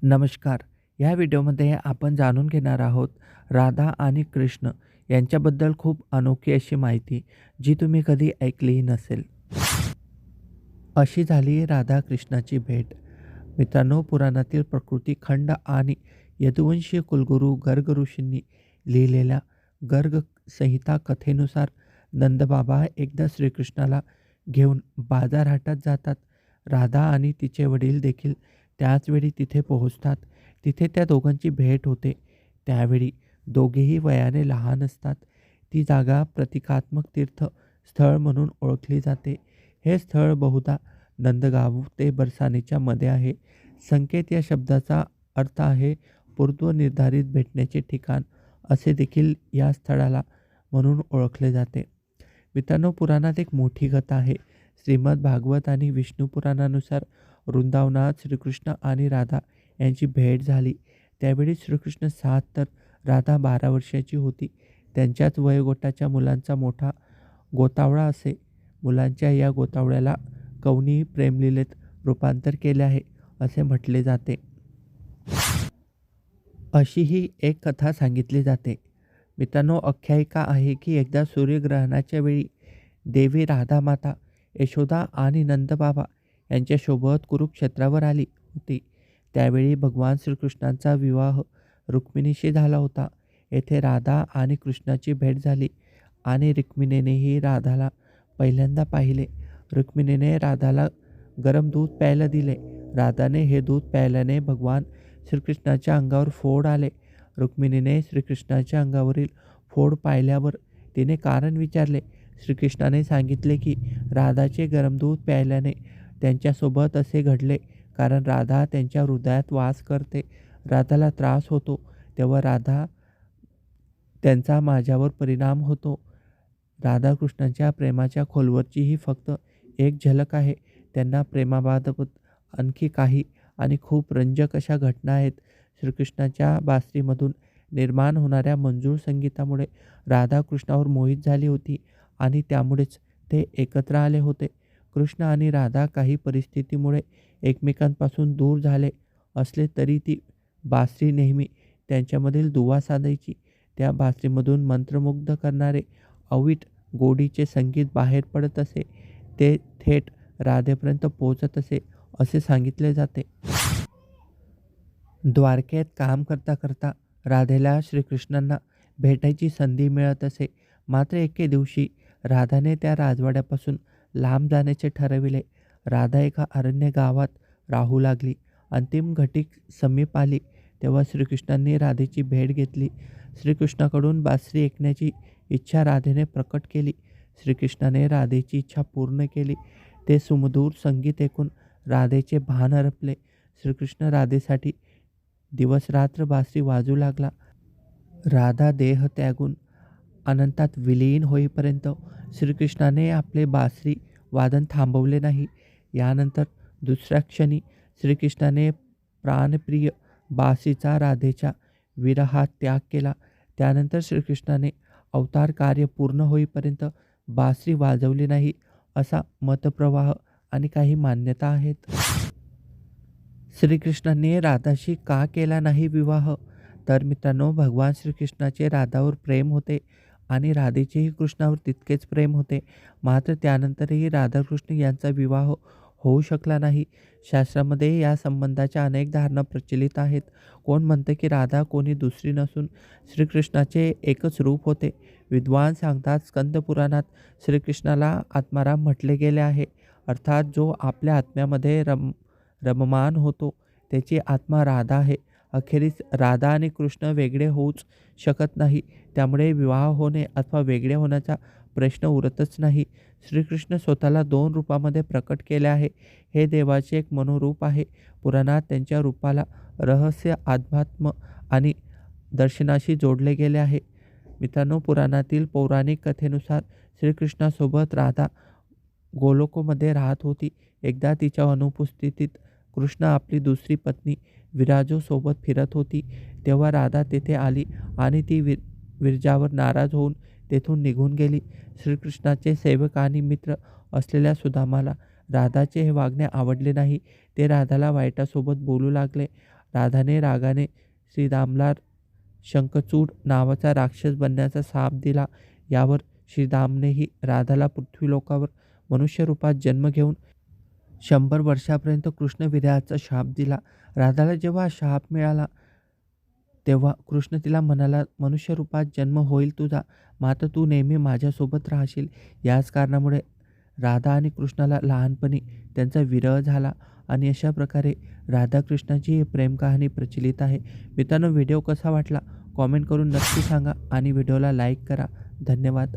नमस्कार. या व्हिडिओमध्ये आपण जाणून घेणार आहोत राधा आणि कृष्ण यांच्याबद्दल खूप अनोखी अशी माहिती, जी तुम्ही कधी ऐकलीही नसेल. अशी झाली राधा कृष्णाची भेट. मित्रांनो, पुराणातील प्रकृती खंड आणि यदुवंशीय कुलगुरू गर्ग ऋषींनी लिहिलेल्या गर्ग संहिता कथेनुसार नंदबाबा एकदा श्रीकृष्णाला घेऊन बाजारहाटात जातात. राधा आणि तिचे वडील देखील त्याच वेळी तिथे पोहोचतात. तिथे त्या दोघांची भेट होते. त्यावेळी दोघेही वयाने लहान असतात. ती जागा प्रतिकात्मक तीर्थ स्थळ म्हणून ओळखली जाते. हे स्थळ बहुधा नंदगाव ते बरसानेच्या मध्ये आहे. संकेत या शब्दाचा अर्थ आहे पूर्वनिर्धारित भेटण्याचे ठिकाण, असे देखील या स्थळाला म्हणून ओळखले जाते. मित्रांनो, पुराणात एक मोठी कथा आहे. श्रीमद भागवत आणि विष्णू पुराणानुसार वृंदावनात श्रीकृष्ण आणि राधा यांची भेट झाली. त्यावेळी श्रीकृष्ण 7 तर राधा 12 वर्षाची होती. त्यांच्याच वयोगटाच्या मुलांचा मोठा गोतावळा असे. मुलांच्या या गोतावळ्याला कौनी प्रेमलीलेत रूपांतर केले आहे, असे म्हटले जाते. अशी ही एक कथा सांगितली जाते. मित्रांनो, आख्यायिका आहे की एकदा सूर्यग्रहणाच्या वेळी देवी राधा माता यशोदा आणि नंदबाबा यांच्यासोबत कुरुक्षेत्रावर आली होती. त्यावेळी भगवान श्रीकृष्णांचा विवाह रुक्मिणीशी झाला होता. येथे राधा आणि कृष्णाची भेट झाली आणि रुक्मिणीनेही राधाला पहिल्यांदा पाहिले. रुक्मिणीने राधाला गरम दूध प्यायला दिले. राधाने हे दूध प्यायल्याने भगवान श्रीकृष्णाच्या अंगावर फोड आले. रुक्मिणीने श्रीकृष्णाच्या अंगावरील फोड पाहिल्यावर तिने कारण विचारले. श्रीकृष्णाने सांगितले की राधाचे गरम दूध प्यायल्याने त्यांच्यासोबत असे घडले कारण राधा त्यांच्या हृदयात वास करते. राधाला त्रास होतो तेव्हा त्यांचा माझ्यावर परिणाम होतो. राधाकृष्णांच्या प्रेमाच्या खोलवरची ही फक्त एक झलक आहे. त्यांना प्रेमाबाबत आणखी काही आणि खूप रंजक अशा घटना आहेत. श्रीकृष्णाच्या बासरीमधून निर्माण होणाऱ्या मंजूळ संगीतामुळे राधा कृष्णावर मोहित झाली होती आणि त्यामुळेच ते एकत्र आले होते. कृष्ण आणि राधा काही परिस्थितीमुळे एकमेकांपासून दूर झाले असले तरी ती बासरी नेहमी त्यांच्यामधील दुवा साधायची. त्या बासरीमधून मंत्रमुग्ध करणारे अवीट गोडीचे संगीत बाहेर पडत असे. ते थेट राधेपर्यंत पोहोचत असे, असे सांगितले जाते. द्वारकेत काम करता करता राधेला श्रीकृष्णांना भेटायची संधी मिळत असे. मात्र एके दिवशी राधाने त्या राजवाड्यापासून लांब जाण्याचे ठरविले. राधा एका अरण्य गावात राहू लागली. अंतिम घटिक समीप आली तेव्हा श्रीकृष्णांनी राधेची भेट घेतली. श्रीकृष्णाकडून बासरी ऐकण्याची इच्छा राधेने प्रकट केली. श्रीकृष्णाने राधेची इच्छा पूर्ण केली. ते सुमधूर संगीत ऐकून राधेचे भान हरपले. श्रीकृष्ण राधेसाठी दिवसरात्र बासरी वाजू लागला. राधा देह त्यागून अनंतात विलीन होईपर्यंत श्रीकृष्णाने आपले बासरी वादन थांबवले नाही. यानंतर दुसऱ्या क्षणी श्रीकृष्णाने प्राणप्रिय बासरीचा राधेच्या विरहात त्याग केला. त्यानंतर श्रीकृष्णाने अवतार कार्य पूर्ण होईपर्यंत बासरी वाजवली नाही, असा मतप्रवाह आणि काही मान्यता आहेत. श्रीकृष्णाने राधाशी का केला नाही विवाह? तर मित्रांनो, भगवान श्रीकृष्णाचे राधावर प्रेम होते आणि राधेचेही कृष्णावर तितकेच प्रेम होते. मात्र त्यानंतरही राधाकृष्ण यांचा विवाह होऊ शकला नाही. शास्त्रामध्ये या संबंधाच्या अनेक धारणा प्रचलित आहेत. कोण म्हणते की राधा कोणी दुसरी नसून श्रीकृष्णाचे एकच रूप होते. विद्वान सांगतात, स्कंद पुराणात श्रीकृष्णाला आत्माराम म्हटले गेले आहे. अर्थात जो आपल्या आत्म्यामध्ये रममान होतो त्याची आत्मा राधा आहे. अखेरीस राधा आणि कृष्ण वेगळे होऊच शकत नाही. त्यामुळे विवाह होणे अथवा वेगळे होण्याचा प्रश्न उरतच नाही. श्रीकृष्ण स्वतःला 2 रूपामध्ये प्रकट केले आहे. हे देवाचे एक मनोरूप आहे. पुराणात त्यांच्या रूपाला रहस्य, अध्यात्म आणि दर्शनाशी जोडले गेले आहे. मित्रांनो, पुराणातील पौराणिक कथेनुसार श्रीकृष्णासोबत राधा गोलोकमध्ये राहत होती. एकदा तिच्या अनुपस्थितीत कृष्ण आपली दुसरी पत्नी विराजोसोबत फिरत होती. तेव्हा राधा तेथे आली आणि ती विरजावर नाराज होऊन तेथून निघून गेली. श्रीकृष्णाचे सेवक आणि मित्र असलेल्या सुदामाला राधाचे हे वागणे आवडले नाही. ते राधाला वाईटासोबत बोलू लागले. राधाने रागाने श्रीरामला शंखचूड नावाचा राक्षस बनण्याचा शाप दिला. यावर श्रीरामनेही राधाला पृथ्वीलोकावर मनुष्य रूपात जन्म घेऊन 100 वर्षापर्यंत कृष्णविरहाचा शाप दिला. राधाला जेव्हा शाप मिळाला तेव्हा कृष्ण तिला म्हणाला, मनुष्य रूपात जन्म होईल तुझा, मात्र तू नेहमी माझ्यासोबत राहशील. याच कारणामुळे राधा आणि कृष्णाला लहानपणी त्यांचा विरह झाला आणि अशा प्रकारे राधाकृष्णाची ही प्रेम कहाणी प्रचलित आहे. मित्रांनो, व्हिडिओ कसा वाटला कॉमेंट करून नक्की सांगा आणि व्हिडिओला लाईक करा. धन्यवाद.